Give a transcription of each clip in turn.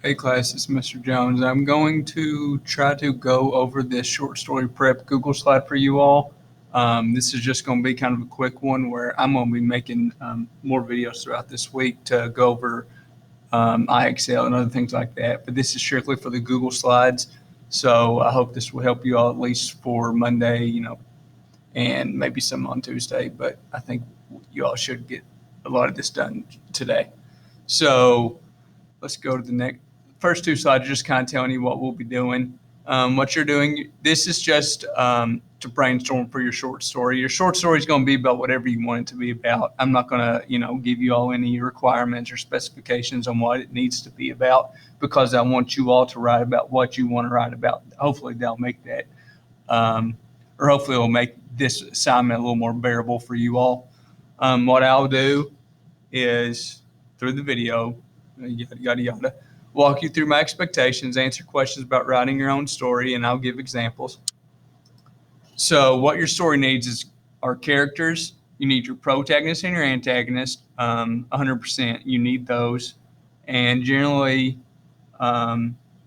Hey class, it's Mr. Jones. I'm going to try to go over this short story prep Google slide for you all. This is just going to be kind of a quick one where I'm going to be making more videos throughout this week to go over iExcel and other things like that. But this is strictly for the Google slides. So I hope this will help you all at least for Monday, and maybe some on Tuesday. But I think you all should get a lot of this done today. So let's go to the next. First two slides are just kind of telling you what we'll be doing. What you're doing, this is just to brainstorm for your short story. Your short story is going to be about whatever you want it to be about. I'm not going to, give you all any requirements or specifications on what it needs to be about because I want you all to write about what you want to write about. Hopefully they'll make that, or hopefully it'll make this assignment a little more bearable for you all. What I'll do is through the video, yada, yada, yada, walk you through my expectations, answer questions about writing your own story, and I'll give examples. So what your story needs are characters. You need your protagonist and your antagonist. 100%, you need those. And generally,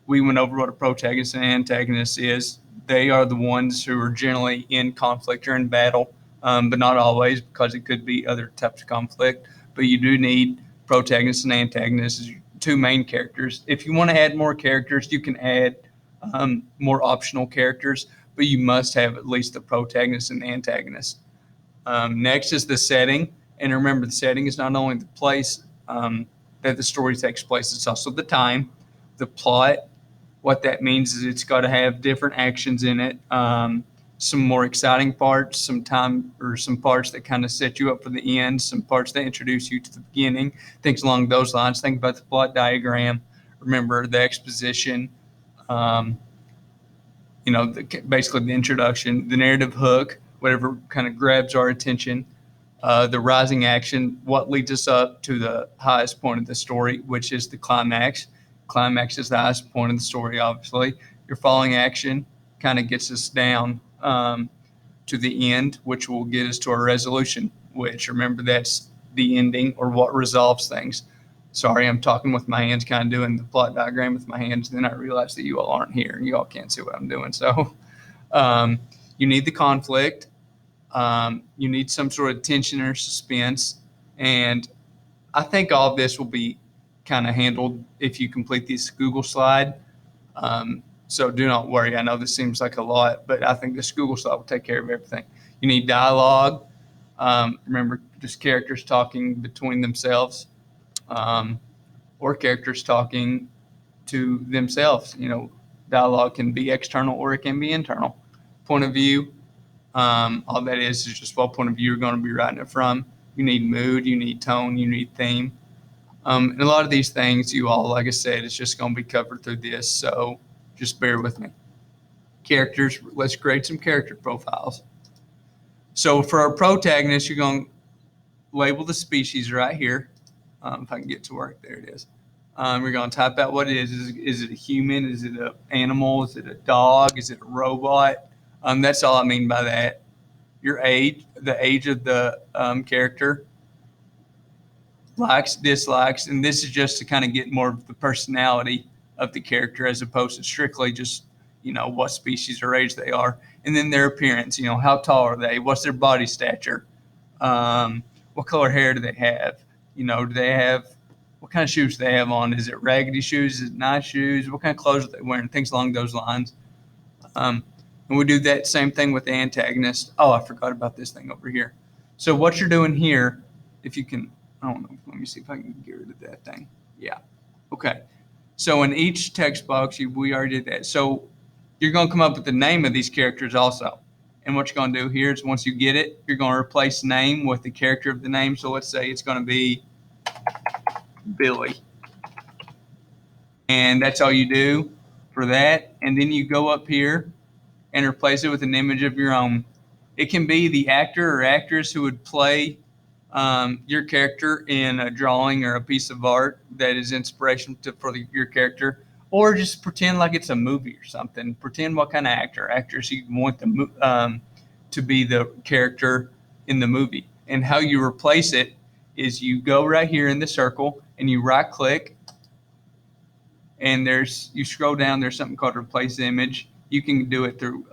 we went over what a protagonist and antagonist is. They are the ones who are generally in conflict or in battle, but not always because it could be other types of conflict. But you do need protagonists and antagonists as two main characters. If you want to add more characters, you can add more optional characters, but you must have at least the protagonist and the antagonist. Next is the setting. And remember, the setting is not only the place that the story takes place, it's also the time, the plot. What that means is it's got to have different actions in it, some more exciting parts, some time or some parts that kind of set you up for the end, some parts that introduce you to the beginning, things along those lines. Think about the plot diagram. Remember the exposition, basically the introduction, the narrative hook, whatever kind of grabs our attention, the rising action, what leads us up to the highest point of the story, which is the climax. Climax is the highest point of the story, obviously. Your falling action kind of gets us down to the end, which will get us to our resolution, which, remember, that's the ending or what resolves things. Sorry, I'm talking with my hands, kind of doing the plot diagram with my hands. Then I realize that you all aren't here and you all can't see what I'm doing. So you need the conflict. You need some sort of tension or suspense. And I think all of this will be kind of handled if you complete this Google slide. So do not worry. I know this seems like a lot, but I think this Google slide will take care of everything. You need dialogue. Remember, just characters talking between themselves, or characters talking to themselves. Dialogue can be external or it can be internal. Point of view. All that is just what point of view you're going to be writing it from. You need mood, you need tone, you need theme. And a lot of these things, you all, like I said, it's just going to be covered through this. So just bear with me. Characters, let's create some character profiles. So for our protagonist, you're going to label the species right here. If I can get to work, there it is. We're going to type out what it is. Is it a human? Is it an animal? Is it a dog? Is it a robot? That's all I mean by that. Your age, the age of the character, likes, dislikes, and this is just to kind of get more of the personality of the character as opposed to strictly just, what species or age they are. And then their appearance, how tall are they? What's their body stature? What color hair do they have? Do they have, what kind of shoes do they have on? Is it raggedy shoes? Is it nice shoes? What kind of clothes are they wearing? Things along those lines. And we do that same thing with the antagonist. Oh, I forgot about this thing over here. So what you're doing here, if you can, I don't know, let me see if I can get rid of that thing. Yeah. Okay. So in each text box, we already did that. So you're going to come up with the name of these characters also. And what you're going to do here is once you get it, you're going to replace name with the character of the name. So let's say it's going to be Billy. And that's all you do for that. And then you go up here and replace it with an image of your own. It can be the actor or actress who would play your character in a drawing or a piece of art that is inspiration for your character, or just pretend like it's a movie or something. Pretend what kind of actor or actress you want to be the character in the movie. And how you replace it is you go right here in the circle and you right click and you scroll down, there's something called replace image. You can do it through,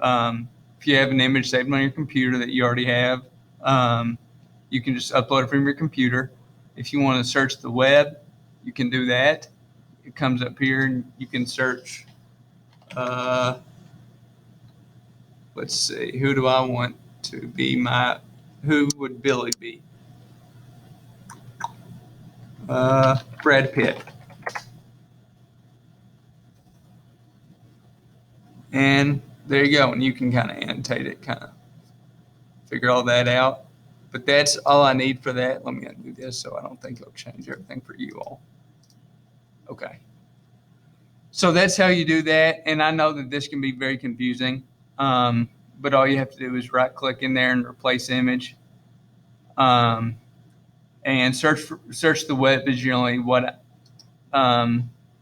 if you have an image saved on your computer that you already have, you can just upload it from your computer. If you want to search the web, you can do that. It comes up here and you can search, let's see, who do I want to be who would Billy be? Brad Pitt. And there you go. And you can kind of annotate it, kind of figure all that out. But that's all I need for that. Let me undo this so I don't think it'll change everything for you all. Okay. So that's how you do that. And I know that this can be very confusing. But all you have to do is right click in there and replace image. And search the web is generally what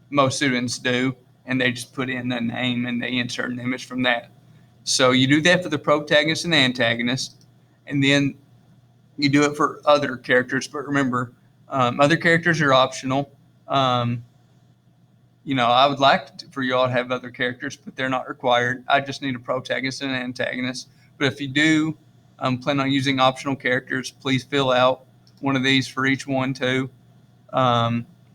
most students do, and they just put in the name and they insert an image from that. So you do that for the protagonist and antagonist, and then you do it for other characters. But remember, other characters are optional. I would like for you all to have other characters, but they're not required. I just need a protagonist and an antagonist. But if you do plan on using optional characters, please fill out one of these for each one too.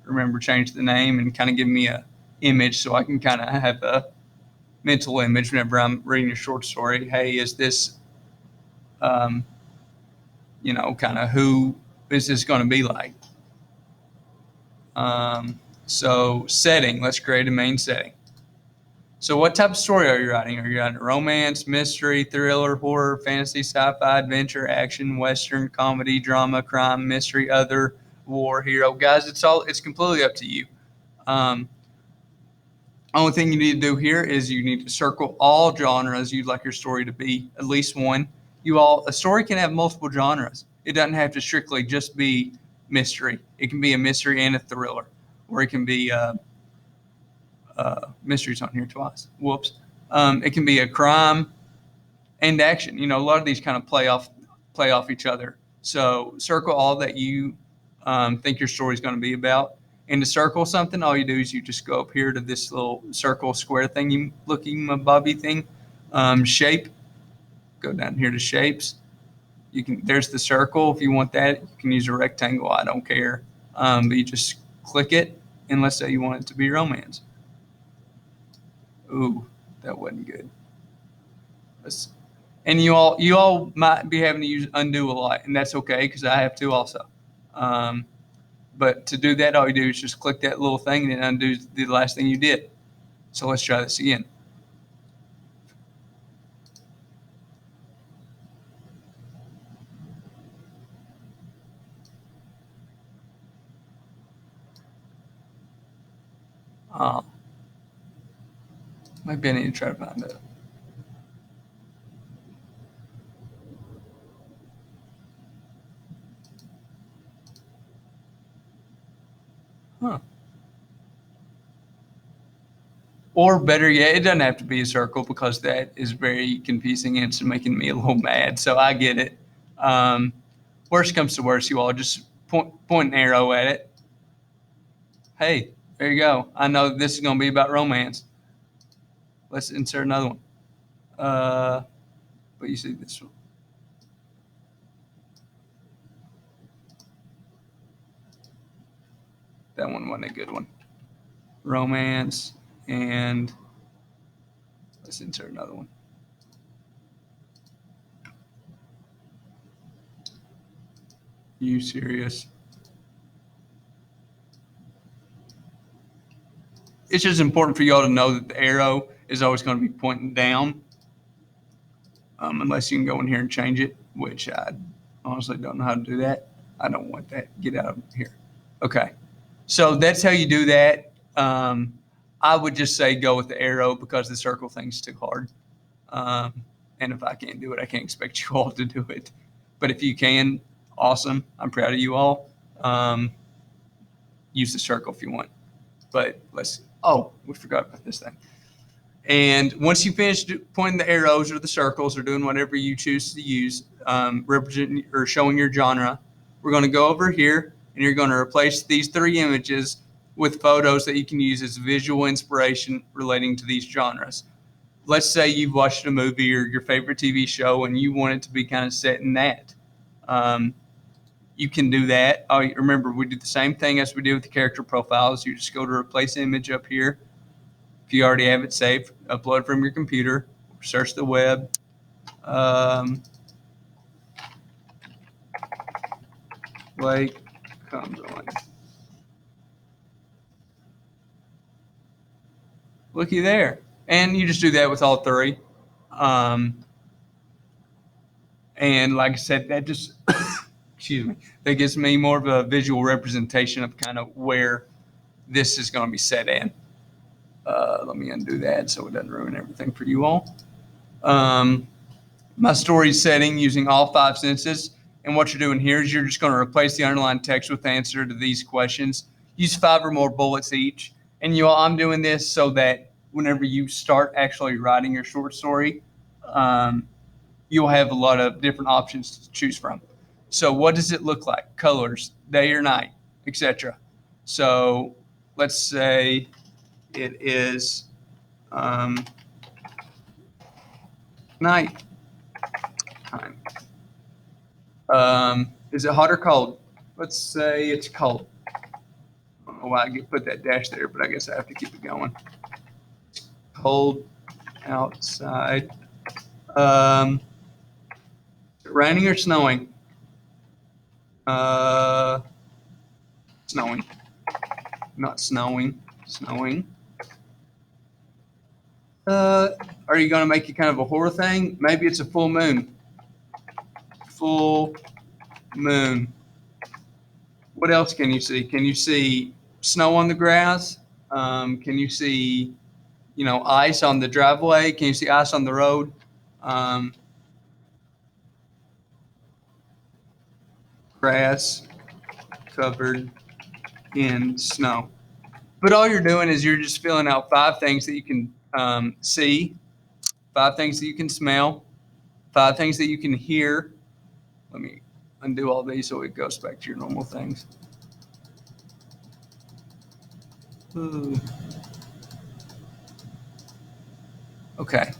Remember, change the name and kind of give me a image so I can kind of have a mental image whenever I'm reading a short story. Hey, is this, kind of who is this going to be like? So setting, let's create a main setting. So what type of story are you writing? Are you writing romance, mystery, thriller, horror, fantasy, sci-fi, adventure, action, western, comedy, drama, crime, mystery, other, war, hero? Guys, it's completely up to you. Only thing you need to do here is you need to circle all genres you'd like your story to be, at least one. A story can have multiple genres. It doesn't have to strictly just be mystery. It can be a mystery and a thriller, or it can be mysteries on here twice. Whoops. It can be a crime and action. A lot of these kind of play off each other. So circle all that you think your story is going to be about. And to circle something, all you do is you just go up here to this little circle square thing, looking bobby thing, shape. Go down here to shapes. There's the circle. If you want that, you can use a rectangle. I don't care. But you just click it, and let's say you want it to be romance. Ooh, that wasn't good. And you all might be having to undo a lot, and that's okay because I have to also. But to do that, all you do is just click that little thing and it undoes the last thing you did. So let's try this again. Maybe I need to try to find it. Huh. Or better yet, it doesn't have to be a circle because that is very confusing and it's making me a little mad. So I get it. Worst comes to worst, you all just point an arrow at it. Hey, there you go. I know this is going to be about romance. Let's insert another one. But you see this one. That one wasn't a good one. Romance, and let's insert another one. You serious? It's just important for y'all to know that the arrow is always going to be pointing down, unless you can go in here and change it, which I honestly don't know how to do that. I don't want that. Get out of here. Okay. So that's how you do that. I would just say go with the arrow because the circle thing's too hard. And if I can't do it, I can't expect you all to do it. But if you can, awesome. I'm proud of you all. Use the circle if you want. But we forgot about this thing. And once you finish pointing the arrows or the circles or doing whatever you choose to use, representing or showing your genre, we're going to go over here and you're going to replace these three images with photos that you can use as visual inspiration relating to these genres. Let's say you've watched a movie or your favorite TV show and you want it to be kind of set in that. You can do that. Remember, we do the same thing as we did with the character profiles. You just go to replace image up here. If you already have it saved, upload from your computer, search the web. Lake Cumberland. Looky there. And you just do that with all three. And like I said, that just, excuse me, that gives me more of a visual representation of kind of where this is going to be set in. Let me undo that so it doesn't ruin everything for you all. My story setting using all 5 sentences. And what you're doing here is you're just going to replace the underlined text with the answer to these questions. Use 5 or more bullets each. And I'm doing this so that whenever you start actually writing your short story, you'll have a lot of different options to choose from. So what does it look like? Colors, day or night, etc. So let's say it is night time. Is it hot or cold? Let's say it's cold. I don't know why I put that dash there, but I guess I have to keep it going. Cold outside. Raining or snowing? Snowing. Not snowing. Snowing. Are you going to make it kind of a horror thing? Maybe it's a full moon. Full moon. What else can you see? Can you see snow on the grass? Can you see, ice on the driveway? Can you see ice on the road? Grass covered in snow. But all you're doing is you're just filling out 5 things that you can see, 5 things that you can smell, 5 things that you can hear. Let me undo all these so it goes back to your normal things. Ooh. Okay.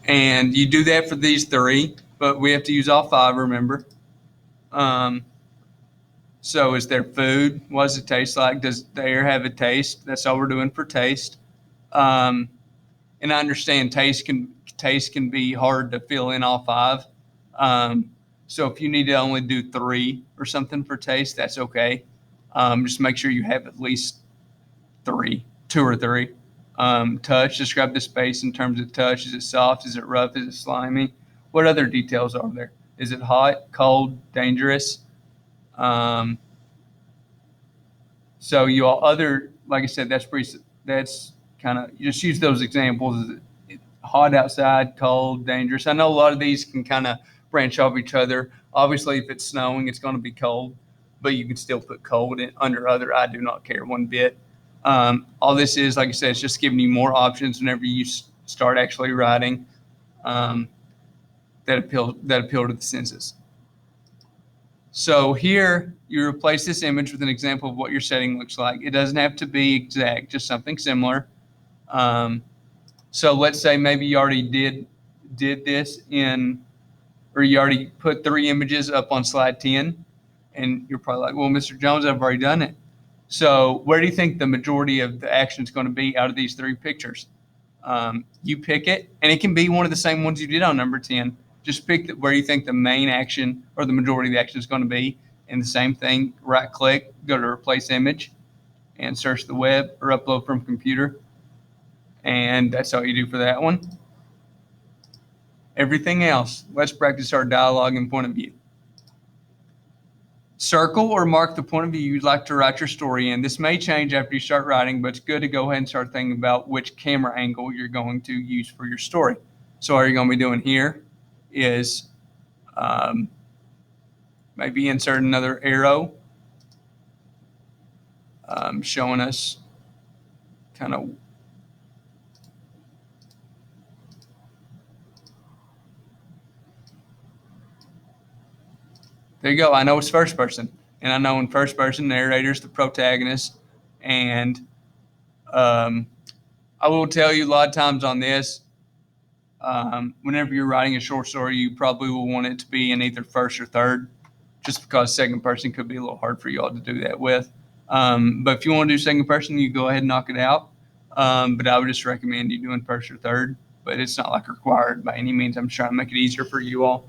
And you do that for these 3, but we have to use all 5, remember. So is there food? What does it taste like? Does the air have a taste? That's all we're doing for taste. And I understand taste can be hard to fill in all 5. So if you need to only do 3 or something for taste, that's okay. Just make sure you have at least 2 or 3. Touch, describe the space in terms of touch. Is it soft? Is it rough? Is it slimy? What other details are there? Is it hot, cold, dangerous? So you all like I said, that's kind of, you just use those examples. Hot outside, cold, dangerous. I know a lot of these can kind of branch off each other. Obviously, if it's snowing, it's going to be cold, but you can still put cold under other. I do not care one bit. All this is, like I said, it's just giving you more options whenever you start actually writing that appeal to the senses. So here you replace this image with an example of what your setting looks like. It doesn't have to be exact, just something similar. So let's say maybe you already did this or you already put 3 images up on slide 10, and you're probably like, well, Mr. Jones, I've already done it. So where do you think the majority of the action is going to be out of these 3 pictures? You pick it, and it can be one of the same ones you did on number 10. Just pick where you think the main action or the majority of the action is going to be. And the same thing, right click, go to replace image, and search the web or upload from computer. And that's all you do for that one. Everything else, let's practice our dialogue and point of view. Circle or mark the point of view you'd like to write your story in. This may change after you start writing, but it's good to go ahead and start thinking about which camera angle you're going to use for your story. So all you're going to be doing here is maybe insert another arrow showing us kind of there you go. I know it's first person, and I know in first person narrator's the protagonist, And I will tell you a lot of times on this, whenever you're writing a short story, you probably will want it to be in either first or third, just because second person could be a little hard for y'all to do that with. But if you want to do second person, you go ahead and knock it out. But I would just recommend you doing first or third, but it's not like required by any means. I'm just trying to make it easier for you all.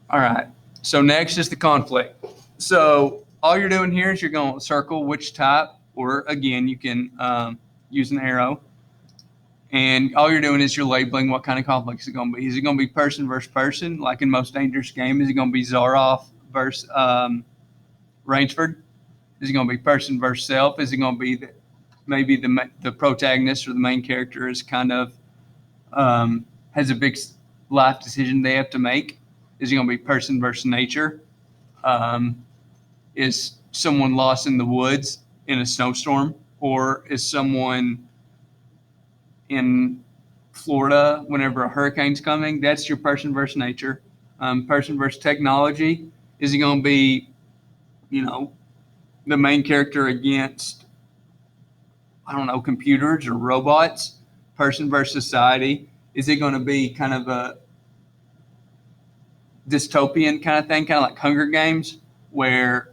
All right. So next is the conflict. So all you're doing here is you're going to circle which type, or again, you can use an arrow. And all you're doing is you're labeling what kind of conflict is it going to be. Is it going to be person versus person, like in Most Dangerous Game? Is it going to be Zaroff versus Rainsford? Is it going to be person versus self? Is it going to be maybe the protagonist or the main character is kind of has a big life decision they have to make? Is it going to be person versus nature? Is someone lost in the woods in a snowstorm, or is someone in Florida whenever a hurricane's coming? That's your person versus nature. Person versus technology. Is it going to be, the main character against, I don't know, computers or robots? Person versus society. Is it going to be kind of a dystopian kind of thing, kind of like Hunger Games, where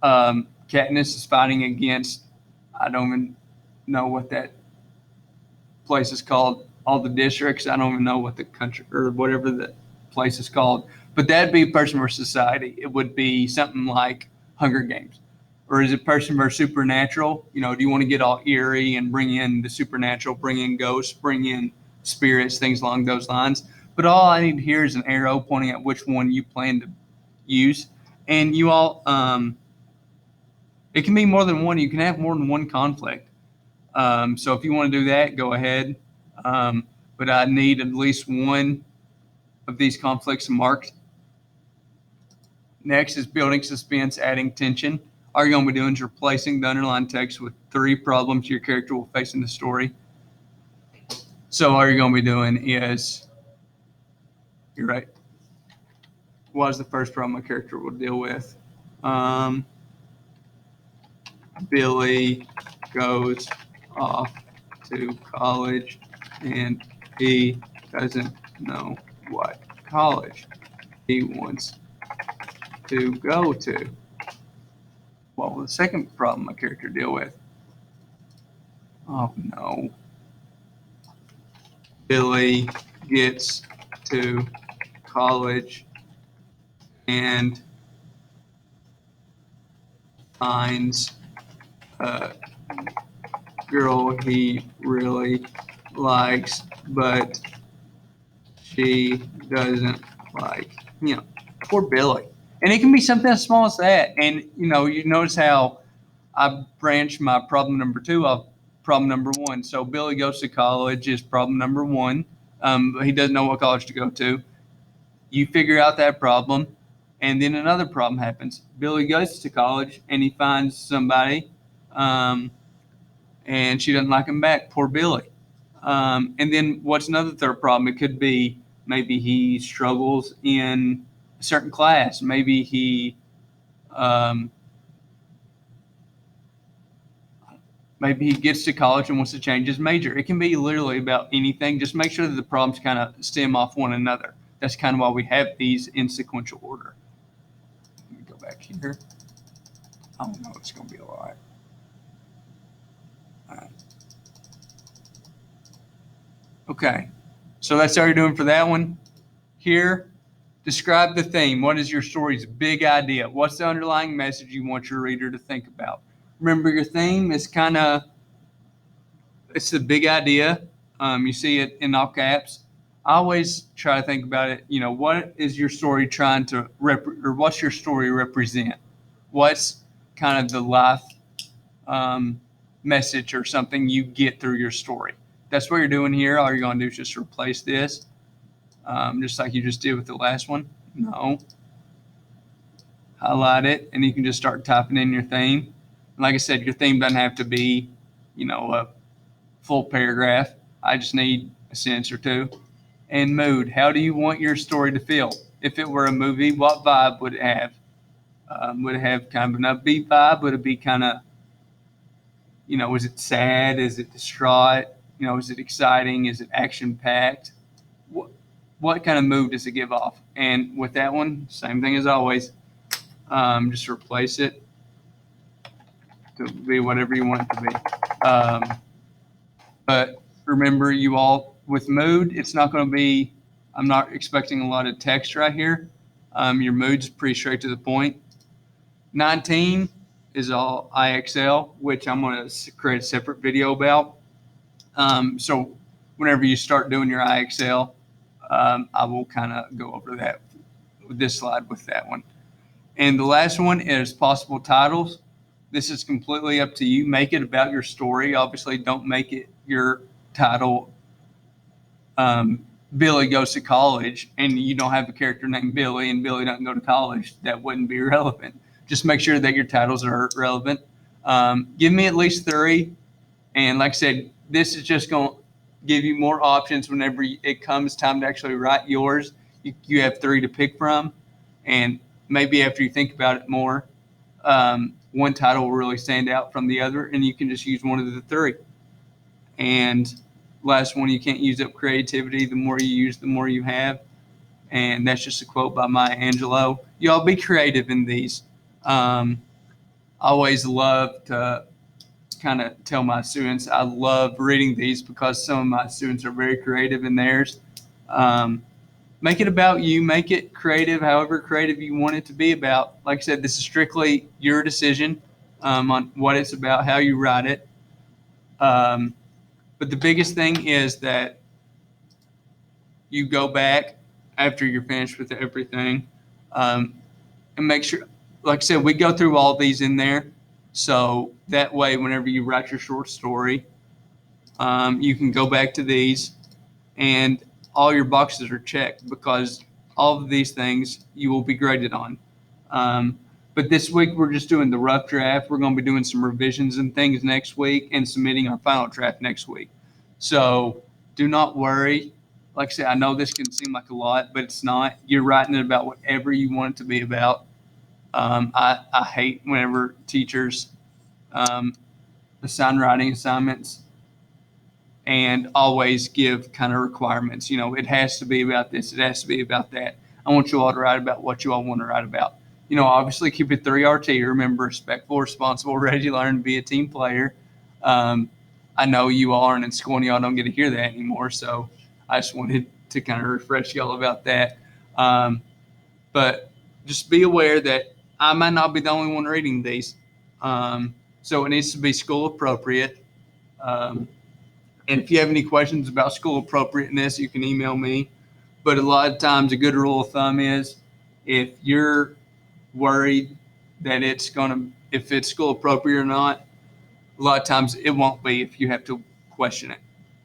Katniss is fighting against, I don't even know what that place is called, all the districts. I don't even know what the country or whatever the place is called, but that'd be person versus society. It would be something like Hunger Games. Or is it person versus supernatural? Do you want to get all eerie and bring in the supernatural, bring in ghosts, bring in spirits, things along those lines? But all I need here is an arrow pointing at which one you plan to use. And you all, it can be more than one. You can have more than one conflict. So if you want to do that, go ahead. But I need at least one of these conflicts marked. Next is building suspense, adding tension. All you're going to be doing is replacing the underlined text with 3 problems your character will face in the story. So all you're going to be doing is, you're right, what is the first problem my character will deal with? Billy goes off to college and he doesn't know what college he wants to go to. What will the second problem my character deal with? Oh no. Billy gets to college and finds a girl he really likes, but she doesn't like him. Poor Billy. And it can be something as small as that. And, you notice how I branched my problem number 2 off problem number 1. So Billy goes to college is problem number 1. He doesn't know what college to go to. You figure out that problem, and then another problem happens. Billy goes to college, and he finds somebody, and she doesn't like him back. Poor Billy. And then what's another third problem? It could be maybe he struggles in a certain class. Maybe he gets to college and wants to change his major. It can be literally about anything. Just make sure that the problems kind of stem off one another. That's kind of why we have these in sequential order. Let me go back here. I don't know. It's going to be a lot. All right. Okay. So that's all you're doing for that one. Here, describe the theme. What is your story's big idea? What's the underlying message you want your reader to think about? Remember, your theme is it's the big idea. You see it in all caps. I always try to think about it. What is your story trying to or what's your story represent? What's kind of the life message or something you get through your story? That's what you're doing here. All you're going to do is just replace this, just like you just did with the last one. No. Highlight it, and you can just start typing in your theme. And like I said, your theme doesn't have to be, a full paragraph. I just need a sentence or 2. And mood. How do you want your story to feel? If it were a movie, what vibe would it have? Would it have kind of an upbeat vibe? Would it be kind of, is it sad? Is it distraught? Is it exciting? Is it action packed? What, what kind of mood does it give off? And with that one, same thing as always. Just replace it to be whatever you want it to be. But remember, you all, with mood, it's not going to be, I'm not expecting a lot of text right here. Your mood's pretty straight to the point. 19 is all IXL, which I'm going to create a separate video about. So whenever you start doing your IXL, I will kind of go over that, this slide with that one. And the last one is possible titles. This is completely up to you. Make it about your story. Obviously, don't make it your title, Billy Goes to College, and you don't have a character named Billy and Billy doesn't go to college. That wouldn't be relevant. Just make sure that your titles are relevant. Give me at least 3. And like I said, this is just going to give you more options whenever it comes time to actually write yours. You have 3 to pick from. And maybe after you think about it more, one title will really stand out from the other, and you can just use one of the 3. And last one, you can't use up creativity. The more you use, the more you have. And that's just a quote by Maya Angelou. Y'all be creative in these. I always love to kind of tell my students I love reading these because some of my students are very creative in theirs. Make it about you. Make it creative, however creative you want it to be about. Like I said, this is strictly your decision on what it's about, how you write it. But the biggest thing is that you go back after you're finished with everything and make sure, like I said, we go through all these in there. So that way, whenever you write your short story, you can go back to these and all your boxes are checked because all of these things you will be graded on. But this week, we're just doing the rough draft. We're going to be doing some revisions and things next week and submitting our final draft next week. So do not worry. Like I said, I know this can seem like a lot, but it's not. You're writing it about whatever you want it to be about. I hate whenever teachers assign writing assignments and always give kind of requirements. It has to be about this. It has to be about that. I want you all to write about what you all want to write about. Obviously keep it 3 RT. Remember, respectful, responsible, ready to learn, be a team player. I know you all aren't in school and y'all don't get to hear that anymore. So I just wanted to kind of refresh y'all about that. But just be aware that I might not be the only one reading these. So it needs to be school appropriate. And if you have any questions about school appropriateness, you can email me. But a lot of times a good rule of thumb is if you're worried that if it's school appropriate or not, a lot of times it won't be if you have to question it.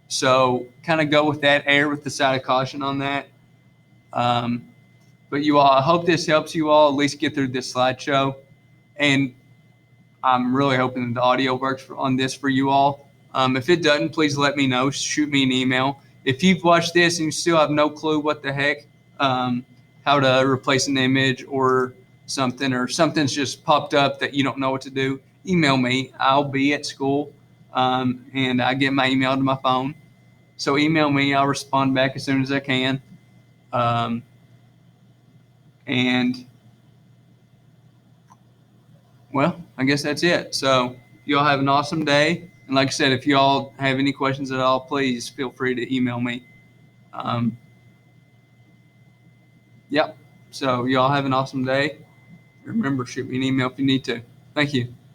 So kind of go with that, err with the side of caution on that. But you all, I hope this helps you all at least get through this slideshow. And I'm really hoping that the audio works on this for you all. If it doesn't, please let me know. Shoot me an email. If you've watched this and you still have no clue what the heck, how to replace an image or something's just popped up that you don't know what to do, email me. I'll be at school, and I get my email to my phone. So email me. I'll respond back as soon as I can. And well, I guess that's it. So y'all have an awesome day. And like I said, if y'all have any questions at all, please feel free to email me. Yep. So y'all have an awesome day. Remember, shoot me an email if you need to. Thank you.